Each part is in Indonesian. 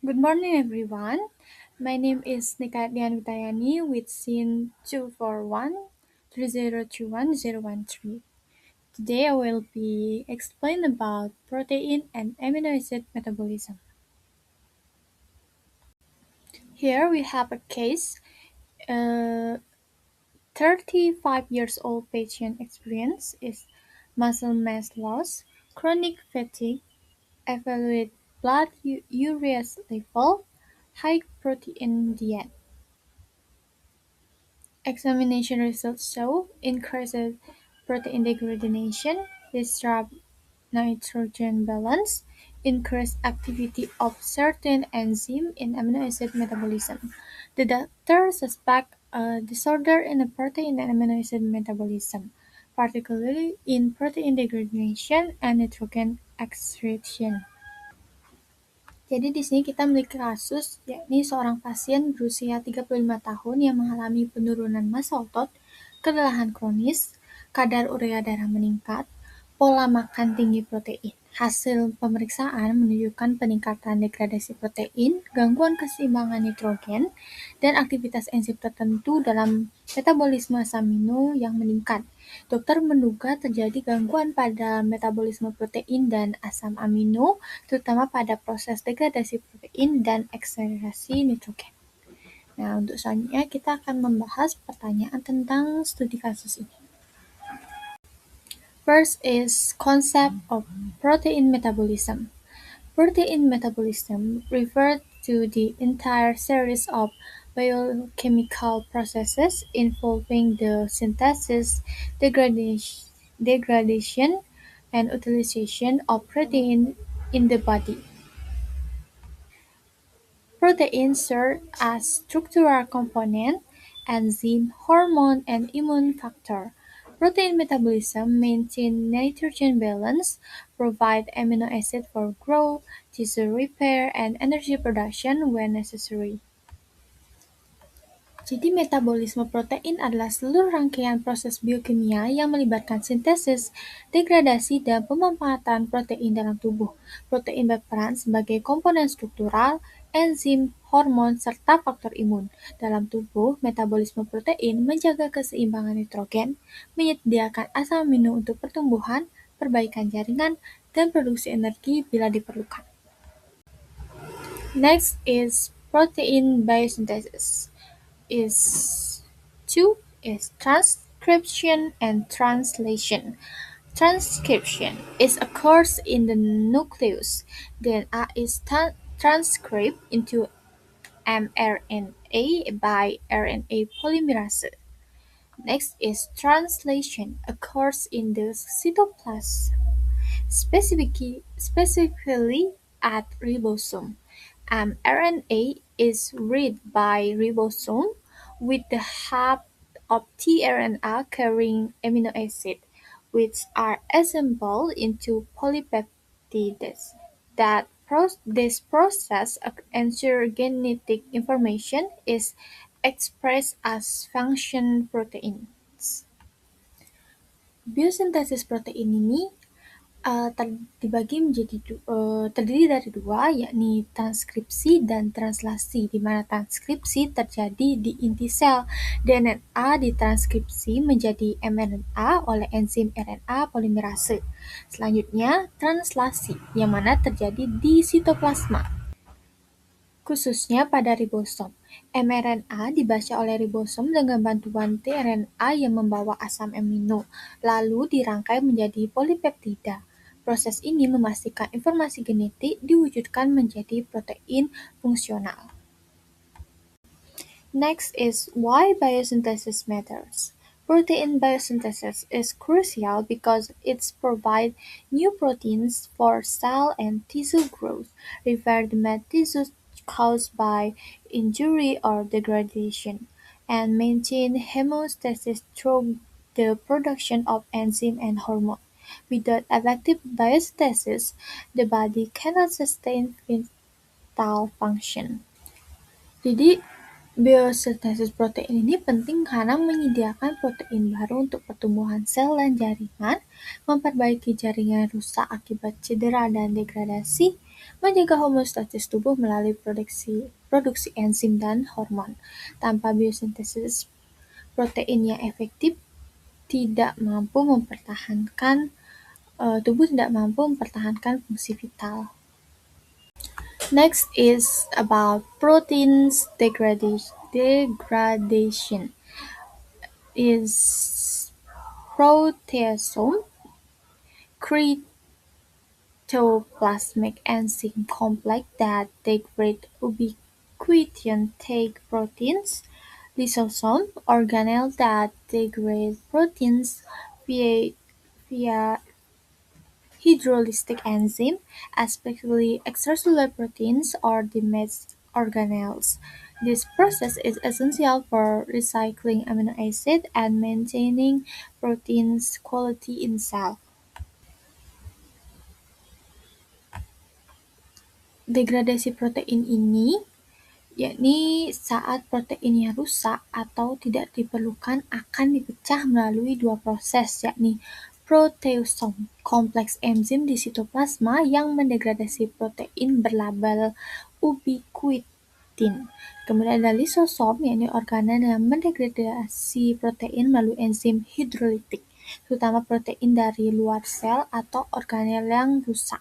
Good morning, everyone. My name is Nikadian Vitayani with SIN 241-3021013. Today I will be explain about protein and amino acid metabolism. Here we have a case. A 35 years old patient experience is muscle mass loss, chronic fatigue, evaluate blood urea level, high protein diet. Examination results show increased protein degradation, disrupt nitrogen balance, increased activity of certain enzyme in amino acid metabolism. The doctor suspect a disorder in the protein and amino acid metabolism, particularly in protein degradation and nitrogen excretion. Jadi di sini kita memiliki kasus, yakni seorang pasien berusia 35 tahun yang mengalami penurunan massa otot, kelelahan kronis, kadar urea darah meningkat, pola makan tinggi protein. Hasil pemeriksaan menunjukkan peningkatan degradasi protein, gangguan keseimbangan nitrogen, dan aktivitas enzim tertentu dalam metabolisme asam amino yang meningkat. Dokter menduga terjadi gangguan pada metabolisme protein dan asam amino, terutama pada proses degradasi protein dan ekstraksi nitrogen. Nah, untuk selanjutnya kita akan membahas pertanyaan tentang studi kasus ini. First is concept of protein metabolism. Protein metabolism refers to the entire series of biochemical processes involving the synthesis, degradation, and utilization of protein in the body. Proteins serve as structural component, enzyme, hormone, and immune factor. Protein metabolism maintains nitrogen balance, provide amino acid for growth, tissue repair, and energy production when necessary. Jadi metabolisme protein adalah seluruh rangkaian proses biokimia yang melibatkan sintesis, degradasi, dan pemanfaatan protein dalam tubuh. Protein berperan sebagai komponen struktural, enzim, hormon, serta faktor imun. Dalam tubuh, metabolisme protein menjaga keseimbangan nitrogen, menyediakan asam amino untuk pertumbuhan, perbaikan jaringan, dan produksi energi bila diperlukan. Next is protein biosynthesis. Is two is transcription and translation. Transcription is occurs in the nucleus. DNA is transcribed into mRNA by RNA polymerase. Next is translation occurs in the cytoplasm, specifically at ribosome. mRNA is read by ribosome with the help of tRNA carrying amino acids, which are assembled into polypeptides. This process ensures genetic information is expressed as function proteins. Biosintesis protein ini terdiri dari dua, yakni transkripsi dan translasi, di mana transkripsi terjadi di inti sel. DNA ditranskripsi menjadi mRNA oleh enzim RNA polimerase. Selanjutnya, translasi, yang mana terjadi di sitoplasma, khususnya pada ribosom. mRNA dibaca oleh ribosom dengan bantuan tRNA yang membawa asam amino, lalu dirangkai menjadi polipeptida. Proses ini memastikan informasi genetik diwujudkan menjadi protein fungsional. Next is why biosynthesis matters. Protein biosynthesis is crucial because it provides new proteins for cell and tissue growth, repair damaged tissues caused by injury or degradation, and maintain homeostasis through the production of enzymes and hormones. Without effective biosynthesis, the body cannot sustain vital function. Jadi, biosintesis protein ini penting karena menyediakan protein baru untuk pertumbuhan sel dan jaringan, memperbaiki jaringan rusak akibat cedera dan degradasi, menjaga homeostatis tubuh melalui produksi enzim dan hormon. Tanpa biosintesis, protein yang efektif tidak mampu mempertahankan tubuh tidak mampu mempertahankan fungsi vital. Next is about proteins degradation. Is proteasome cryptoplasmic enzyme complex that degrade ubiquitin-take proteins, lysosome organelle that degrade proteins via hydrolytic enzyme, especially extracellular proteins or damaged organelles. This process is essential for recycling amino acids and maintaining protein's quality in cell. Degradasi protein ini yakni saat proteinnya rusak atau tidak diperlukan akan dipecah melalui dua proses, yakni proteosom, kompleks enzim di sitoplasma yang mendegradasi protein berlabel ubiquitin. Kemudian ada lisosom, yakni organel yang mendegradasi protein melalui enzim hidrolitik, terutama protein dari luar sel atau organel yang rusak.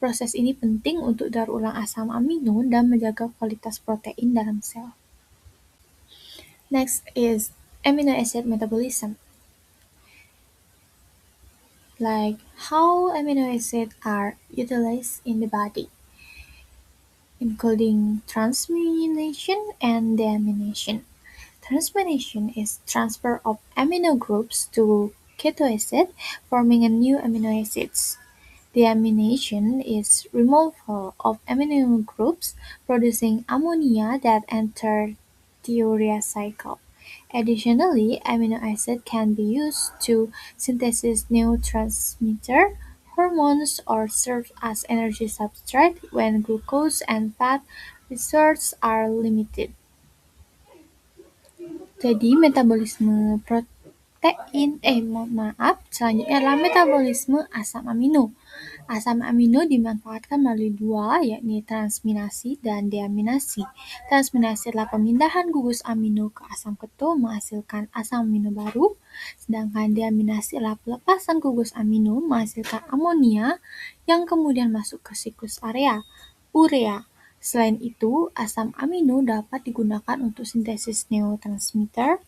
Proses ini penting untuk daur ulang asam amino dan menjaga kualitas protein dalam sel. Next is amino acid metabolism. Like how amino acids are utilized in the body, including transamination and deamination. Transamination is transfer of amino groups to keto acid, forming a new amino acids. Deamination is removal of amino groups, producing ammonia that enter the urea cycle. Additionally, amino acid can be used to synthesize neurotransmitter hormones or serve as energy substrate when glucose and fat resources are limited. Jadi metabolisme selanjutnya adalah metabolisme asam amino. Asam amino dimanfaatkan melalui dua, yakni transminasi dan deaminasi. Transminasi adalah pemindahan gugus amino ke asam keto menghasilkan asam amino baru, sedangkan deaminasi adalah pelepasan gugus amino menghasilkan amonia yang kemudian masuk ke siklus urea. Selain itu, asam amino dapat digunakan untuk sintesis neurotransmitter,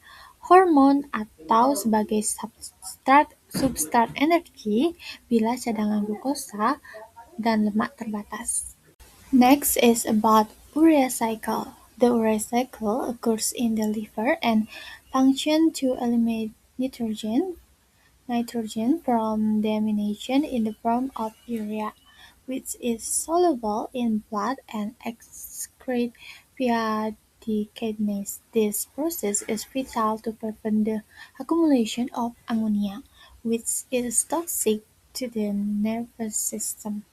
hormon, atau sebagai substrat energi bila cadangan glukosa dan lemak terbatas. Next is about urea cycle. The urea cycle occurs in the liver and functions to eliminate nitrogen from deamination in the form of urea, which is soluble in blood and excreted via the kidneys. This process is vital to prevent the accumulation of ammonia, which is toxic to the nervous system.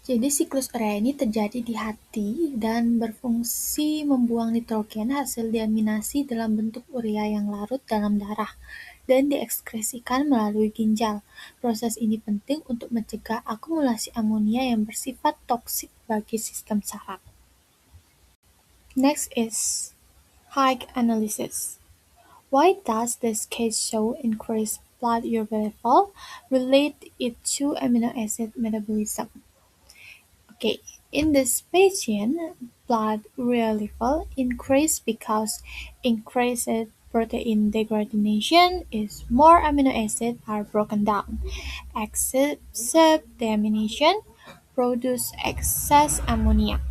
Jadi siklus urea ini terjadi di hati dan berfungsi membuang nitrogen hasil deaminasi dalam bentuk urea yang larut dalam darah dan diekskresikan melalui ginjal. Proses ini penting untuk mencegah akumulasi amonia yang bersifat toksik bagi sistem saraf. Next is high analysis. Why does this case show increased blood urea level? Relate it to amino acid metabolism. Okay, in this patient, blood urea level increased because increased protein degradation is more amino acids are broken down. Excessive deamination produce excess ammonia.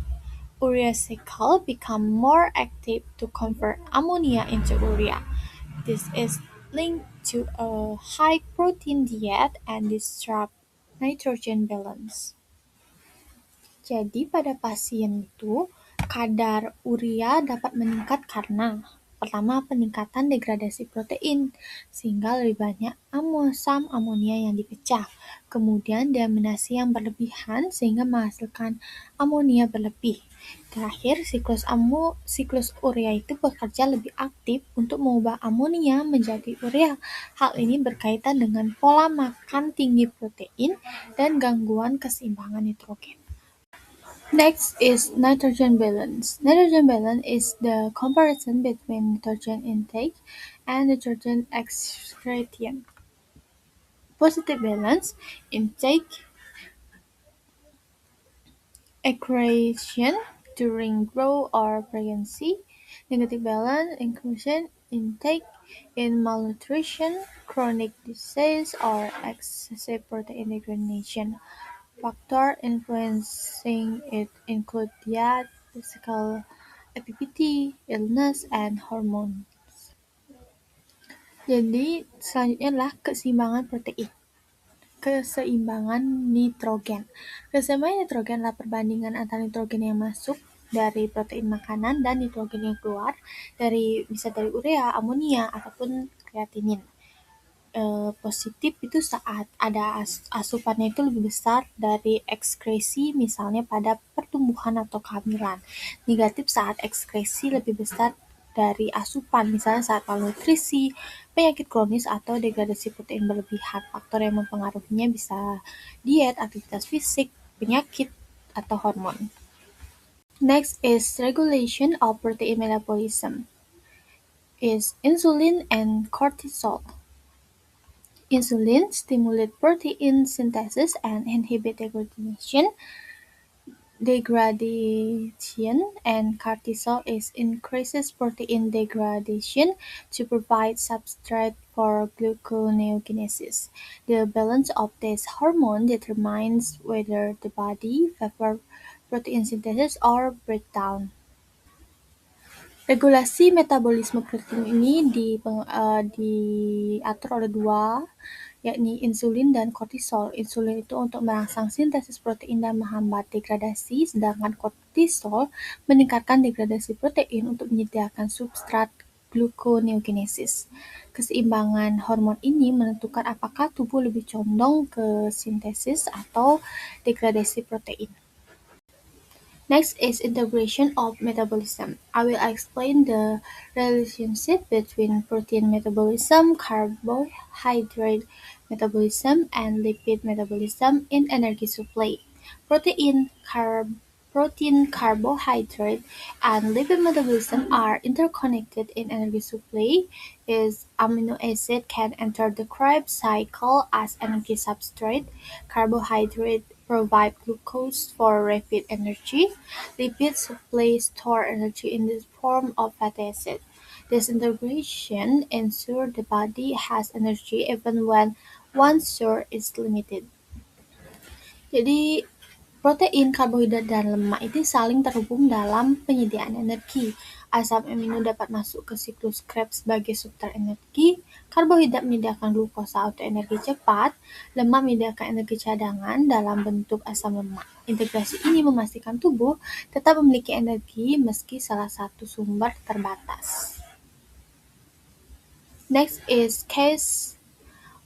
Urea cycle become more active to convert ammonia into urea. This is linked to a high protein diet and disrupt nitrogen balance. Jadi pada pasien itu kadar urea dapat meningkat karena Pertama, peningkatan degradasi protein, sehingga lebih banyak asam amonia yang dipecah. Kemudian, deaminasi yang berlebihan, sehingga menghasilkan amonia berlebih. Terakhir, siklus urea itu bekerja lebih aktif untuk mengubah amonia menjadi urea. Hal ini berkaitan dengan pola makan tinggi protein dan gangguan keseimbangan nitrogen. Next is nitrogen balance. Nitrogen balance is the comparison between nitrogen intake and nitrogen excretion. Positive balance, intake, excretion during growth or pregnancy. Negative balance, inclusion, intake in malnutrition, chronic disease, or excessive protein degradation. Factors influencing it include diet, physical activity, illness, and hormones. Jadi, selanjutnya adalah keseimbangan protein. Keseimbangan nitrogen. Keseimbangan nitrogen adalah perbandingan antara nitrogen yang masuk dari protein makanan dan nitrogen yang keluar bisa dari urea, amonia, ataupun kreatinin. Positif itu saat ada asupannya itu lebih besar dari ekskresi, misalnya pada pertumbuhan atau kehamilan. Negatif saat ekskresi lebih besar dari asupan, misalnya saat malnutrisi, penyakit kronis, atau degradasi protein berlebihan. Faktor yang mempengaruhinya bisa diet, aktivitas fisik, penyakit, atau hormon. Next is regulation of protein metabolism. Is insulin and cortisol. Insulin stimulates protein synthesis and inhibit degradation, and cortisol increases protein degradation to provide substrate for gluconeogenesis. The balance of this hormone determines whether the body favors protein synthesis or breakdown. Regulasi metabolisme protein ini diatur oleh dua, yakni insulin dan kortisol. Insulin itu untuk merangsang sintesis protein dan menghambat degradasi, sedangkan kortisol meningkatkan degradasi protein untuk menyediakan substrat gluconeogenesis. Keseimbangan hormon ini menentukan apakah tubuh lebih condong ke sintesis atau degradasi protein. Next is integration of metabolism. I will explain the relationship between protein metabolism, carbohydrate metabolism, and lipid metabolism in energy supply. Protein, carbohydrate, and lipid metabolism are interconnected in energy supply, as amino acid can enter the Krebs cycle as energy substrate. Carbohydrate provide glucose for rapid energy. Lipids supply store energy in the form of fatty acid. This integration ensures the body has energy even when one source is limited. Jadi, protein, karbohidrat, dan lemak itu saling terhubung dalam penyediaan energi. Asam amino dapat masuk ke siklus Krebs sebagai substrat energi, karbohidrat menyediakan glukosa untuk energi cepat, lemak menyediakan energi cadangan dalam bentuk asam lemak. Integrasi ini memastikan tubuh tetap memiliki energi meski salah satu sumber terbatas. Next is case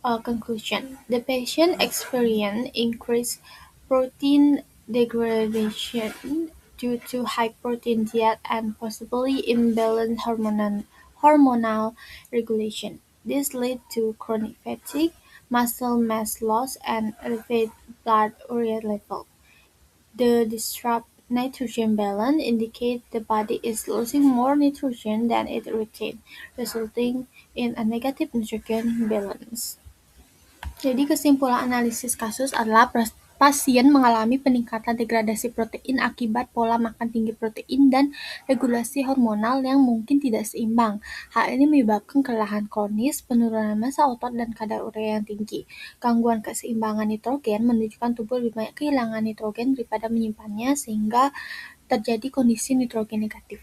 conclusion. The patient experienced increased protein degradation due to high protein diet and possibly imbalanced hormonal regulation. This led to chronic fatigue, muscle mass loss, and elevated blood urea level. The disrupt nitrogen balance indicates the body is losing more nitrogen than it retains, resulting in a negative nitrogen balance. Jadi kesimpulan analisis kasus adalah pasien mengalami peningkatan degradasi protein akibat pola makan tinggi protein dan regulasi hormonal yang mungkin tidak seimbang. Hal ini menyebabkan kelelahan kronis, penurunan massa otot, dan kadar urea yang tinggi. Gangguan keseimbangan nitrogen menunjukkan tubuh lebih banyak kehilangan nitrogen daripada menyimpannya, sehingga terjadi kondisi nitrogen negatif.